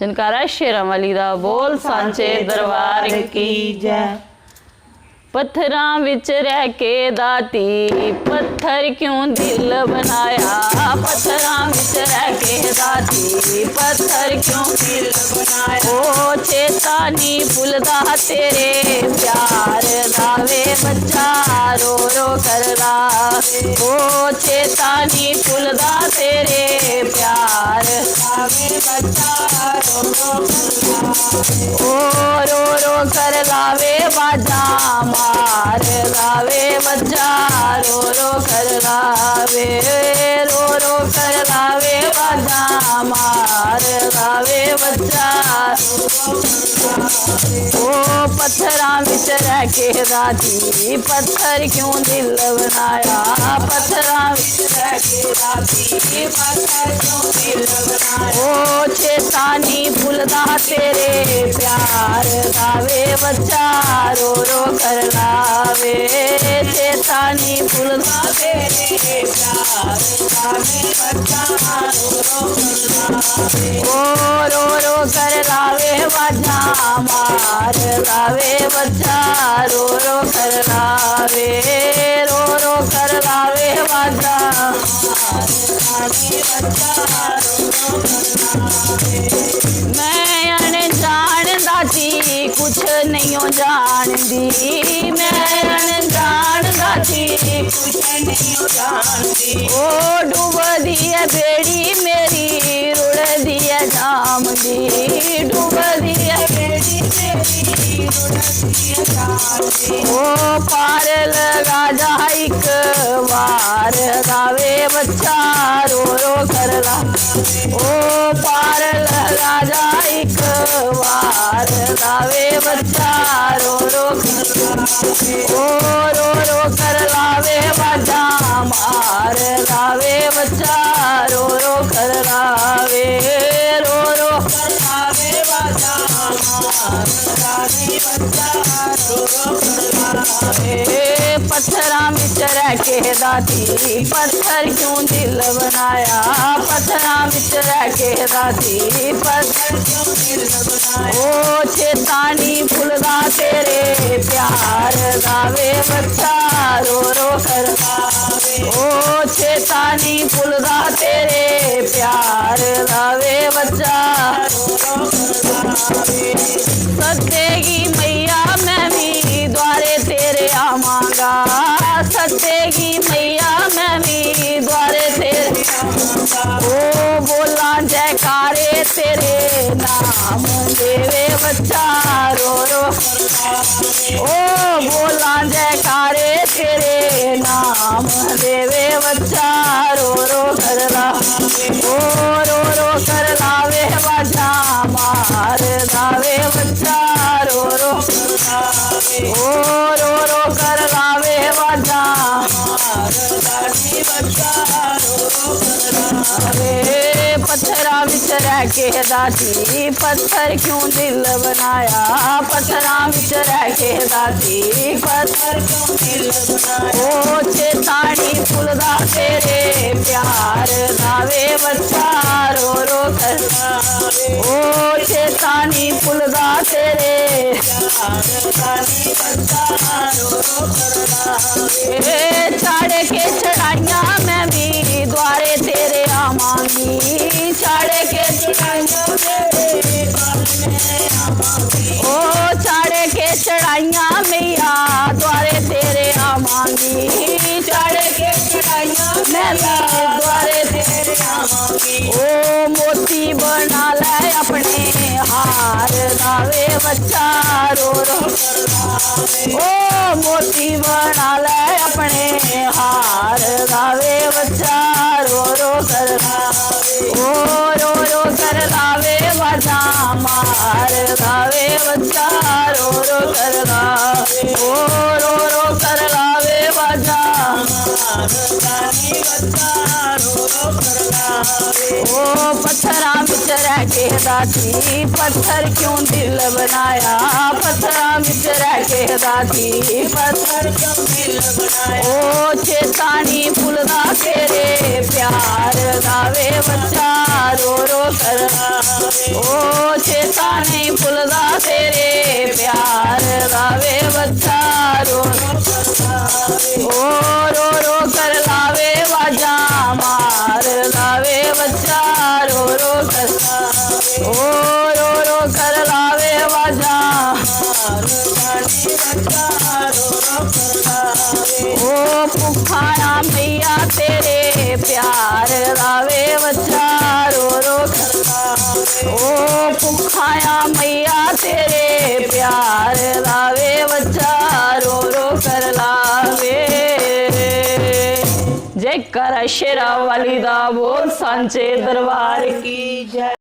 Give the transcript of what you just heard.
जनकारा शेरां वाली दा बोल सांचे दरबार की जय। पत्थरां विच रह के दाती पत्थर क्यों दिल बनाया, पत्थरां विच रह के दाती पत्थर क्यों दिल बनाया। ओ चेता नी भुलदा तेरे प्यार दावे बच्चा रो रो करदा, ओ चेता नी भुलदा तेरे प्यार दावे बच्चा रो रो करदा। ओ रो रो कर लावे बाजा मार लावे बच्चा रो रो कर लावे, रो रो कर लावे बाजा मार लावे बच्चा रो रो कर लावे। ओ पत्थरां विच रह के दाती पत्थर क्यों दिल बनाया, पत्थरां विच रह के दाती पत्थर क्यों दिल बनाया। ओ चेता नी भुलदा तेरे प्यार दावे बच्चा रो रो कर लावे, चेता नी भुलदा तेरे प्यार दावे बच्चा रो रो कर लावे। ओ रो रो कर लावे बाजा मार लावे बच्चा रो रो कर लावे, रो रो कर लावे बाजा मार लावे बच्चा रो रो कर लावे। मैं अनजान दाती कुछ नहीं जानदी, मैं अनजान दाती कुछ नहीं जानदी। ओ डूबदी है बेड़ी मेरी रुड़दी है जाम दी, डूबदी है बेड़ी मेरी रुड़दी है जाम दी। ओ पार लगा जा एक बार गावे बच्चा रो रो कर ला, ओ पार लगा जा एक बार गावे बच्चा रो रो कर लावे। ओ रो रो कर लावे बाजा मार लावे बच्चा रो रो कर लावे, रो रो कर लावे बाजा मार लावे बच्चा रो रो कर लावे। पत्थरां विच रह के दाती पत्थर क्यों दिल बनाया, पत्थरां विच रह के दाती पत्थर क्यों दिल बनाया। ओ चेता नी भुलदा तेरे प्यार दावे बच्चा रो रो कर लावे, ओ चेता नी भुलदा तेरे प्यार दावे बच्चा रो रो कर लावे। सदेगी मैया मैं भी द्वारे तेरे आवांगा, सदेगी मैया मैं भी द्वारे तेरे आवांगा। ओ बोला जयकारे तेरे नाम देवे बच्चा रो रो ओ बोला जयकारे तेरे नाम देवे बच्चा रो रो कर लावे। ओ रो रो कर लावे बाजा मार लावे बच्चा रो रो कर लावे। ओ रो रो कर लावे बाजा मार लावे बच्चा रो रो कर लावे। पत्थरां विच रह के दाती पत्थर क्यों दिल बनाया, पत्थरां विच रह के दाती पत्थर क्यों दिल बनाया। ओ चेता नी भुलदा तेरे प्यार दावे बच्चा रो रो कर लावे, ओ चेता नी भुलदा तेरे प्यार दावे बच्चा रो रो कर लावे। चढ़ के चढ़ाइयां मैं भी द्वारे तेरे आवांगी, चढ़ के चढ़ाइयां तेरे आवांगी। ओ चढ़ के चढ़ाइयां मैया द्वारे तेरे आवांगी, चढ़ के चढ़ाइयां मैं द्वारे तेरे आवांगी। ओ मोती बना ले अपने हार दावे बच्चा रो रो कर लावे, ओ मोती बना ले अपने हार दावे बच्चा रो रो कर लावे। ओ रो रो कर लावे बाजा मार लावे बच्चा रो रो कर लावे, ओ रो रो कर लावे बाजा मार लावे बच्चा रो रो कर लावे। ओ पत्थरां विच रह के दाती पत्थर क्यों दिल बनाया, पत्थरां विच रह के दाती पत्थर क्यों दिल बनाया। ओ चेता नी भुलदा तेरे प्यार दावे बच्चा रो रो कर लावे, ओ कर रो कर लावे वाजा ओ पुखाया मैया तेरे प्यार लावे बच्चा रो कर ओ पुखाया मैया तेरे प्यार लावे बच्चा रो कर लावे। जय कर शेरा वाली दा बोल सांचे दरबार की जय।